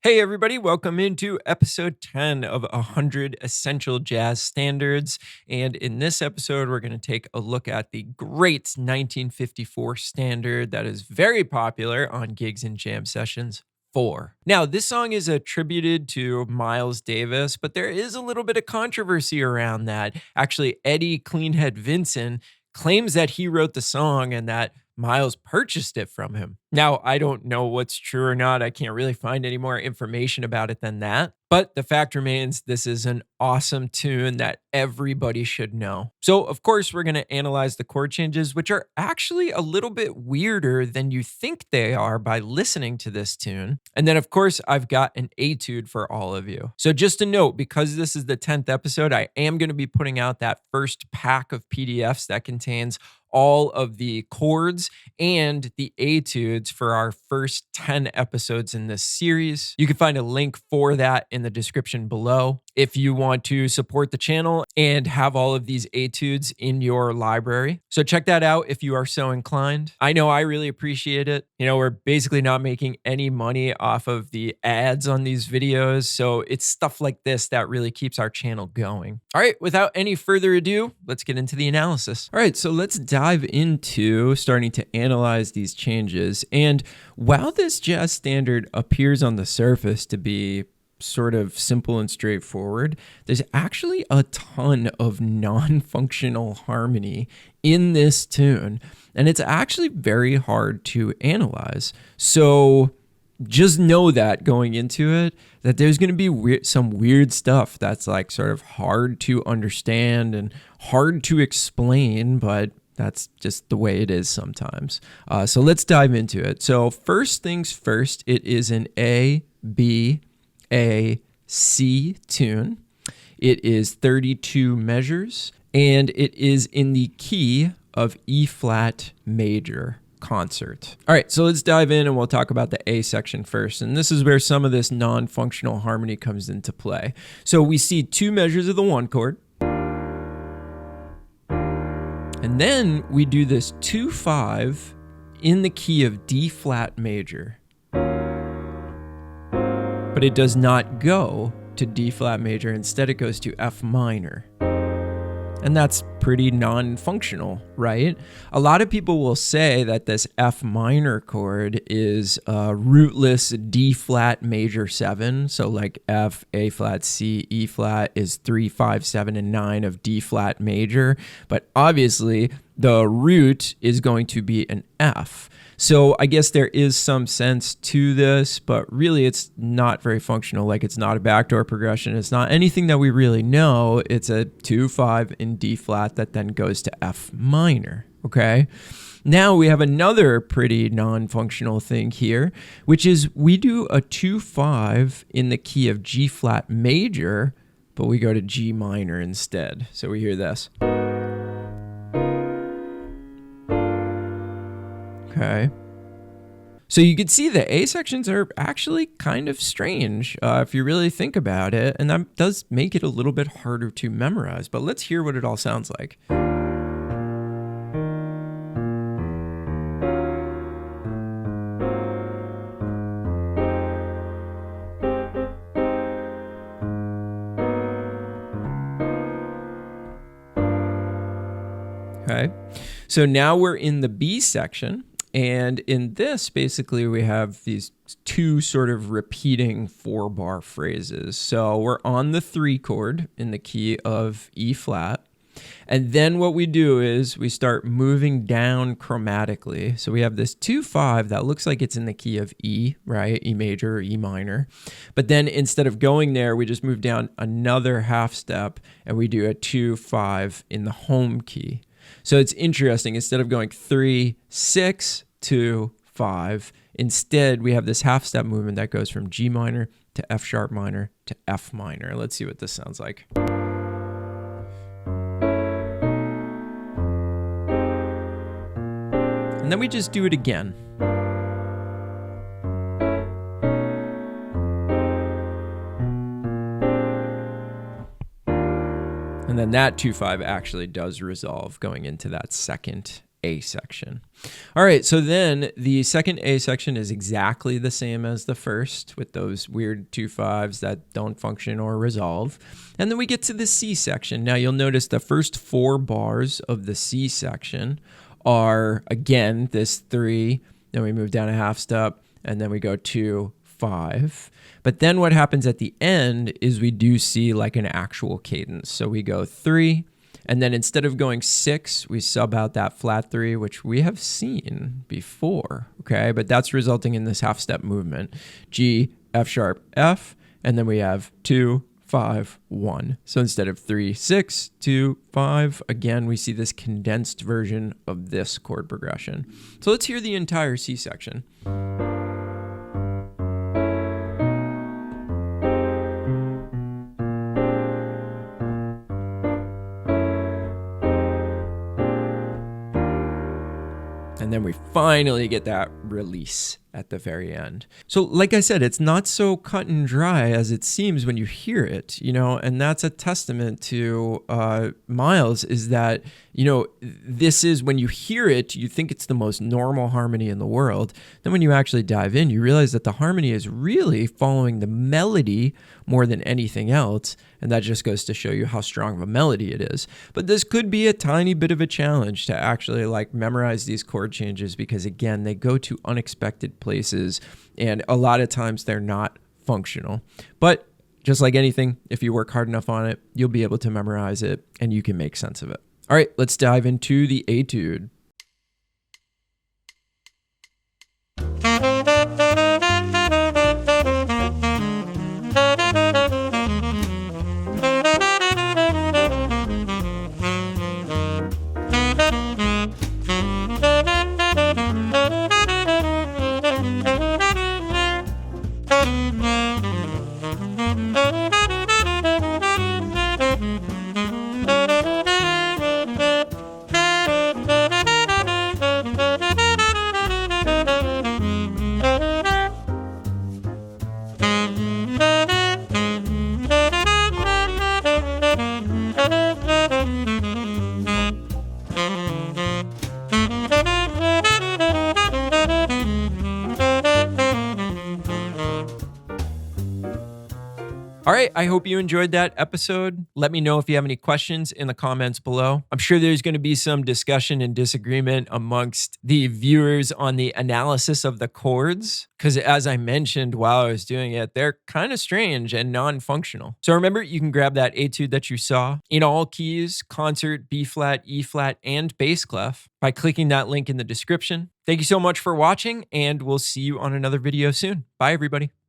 Hey, everybody, welcome into episode 10 of 100 Essential Jazz Standards. And in this episode, we're going to take a look at the great 1954 standard that is very popular on gigs and jam sessions. 4. Now, this song is attributed to Miles Davis, but there is a little bit of controversy around that. Actually, Eddie Cleanhead Vinson claims that he wrote the song and that Miles purchased it from him. Now, I don't know what's true or not. I can't really find any more information about it than that. But the fact remains, this is an awesome tune that everybody should know. So, of course, we're going to analyze the chord changes, which are actually a little bit weirder than you think they are by listening to this tune. And then, of course, I've got an etude for all of you. So just a note, because this is the 10th episode, I am going to be putting out that first pack of PDFs that contains all of the chords and the etudes for our first 10 episodes in this series. You can find a link for that in the description below if you want to support the channel and have all of these etudes in your library. So check that out if you are so inclined. I know I really appreciate it. You know, we're basically not making any money off of the ads on these videos, so it's stuff like this that really keeps our channel going. All right, without any further ado, let's get into the analysis. All right, so let's dive into starting to analyze these changes. And while this jazz standard appears on the surface to be sort of simple and straightforward, there's actually a ton of non-functional harmony in this tune, and it's actually very hard to analyze. So just know that going into it, that there's going to be some weird stuff that's like sort of hard to understand and hard to explain, but that's just the way it is sometimes. So let's dive into it. So first things first, it is an A, B, A, C tune. It is 32 measures, and it is in the key of E flat major concert. All right, so let's dive in and we'll talk about the A section first. And this is where some of this non-functional harmony comes into play. So we see two measures of the one chord. And then we do this 2-5 in the key of D flat major. But it does not go to D flat major. Instead, it goes to F minor. And that's pretty non-functional, right? A lot of people will say that this F minor chord is a rootless D flat major 7. So like F, A flat, C, E flat is 3, 5, 7, and 9 of D flat major. But obviously the root is going to be an F. So I guess there is some sense to this, but really it's not very functional. Like, it's not a backdoor progression. It's not anything that we really know. It's a 2-5 in D flat that then goes to F minor, okay? Now we have another pretty non-functional thing here, which is we do a 2-5 in the key of G flat major, but we go to G minor instead. So we hear this. Okay. So you can see the A sections are actually kind of strange if you really think about it, and that does make it a little bit harder to memorize, but let's hear what it all sounds like. Okay, so now we're in the B section. And in this, basically, we have these two sort of repeating 4-bar phrases. So we're on the 3 chord in the key of E flat. And then what we do is we start moving down chromatically. So we have this 2-5 that looks like it's in the key of E, right? E major or E minor. But then instead of going there, we just move down another half step and we do a 2-5 in the home key. So it's interesting. Instead of going 3, 6, 2, 5, instead we have this half step movement that goes from G minor to F sharp minor to F minor. Let's see what this sounds like. And then we just do it again. And then that 2-5 actually does resolve going into that second A section. All right, so then the second A section is exactly the same as the first with those weird 2/5s that don't function or resolve. And then we get to the C section. Now you'll notice the first 4 bars of the C section are, again, this 3, then we move down a half step, and then we go 2, 5. But then what happens at the end is we do see like an actual cadence. So we go 3, and then instead of going 6, we sub out that flat 3, which we have seen before, okay? But that's resulting in this half step movement. G, F sharp, F, and then we have 2, 5, 1. So instead of 3, 6, 2, 5, again, we see this condensed version of this chord progression. So let's hear the entire C section. And then we finally get that release at the very end. So like I said, it's not so cut and dry as it seems when you hear it, and that's a testament to Miles, is that, this is when you hear it, you think it's the most normal harmony in the world. Then when you actually dive in, you realize that the harmony is really following the melody more than anything else. And that just goes to show you how strong of a melody it is. But this could be a tiny bit of a challenge to actually memorize these chord changes, because again, they go to unexpected places and a lot of times they're not functional. But just like anything, if you work hard enough on it, you'll be able to memorize it and you can make sense of it. All right, let's dive into the etude. All right, I hope you enjoyed that episode. Let me know if you have any questions in the comments below. I'm sure there's going to be some discussion and disagreement amongst the viewers on the analysis of the chords, because as I mentioned while I was doing it, they're kind of strange and non-functional. So remember, you can grab that etude that you saw in all keys: concert, B flat, E flat, and bass clef by clicking that link in the description. Thank you so much for watching, and we'll see you on another video soon. Bye, everybody.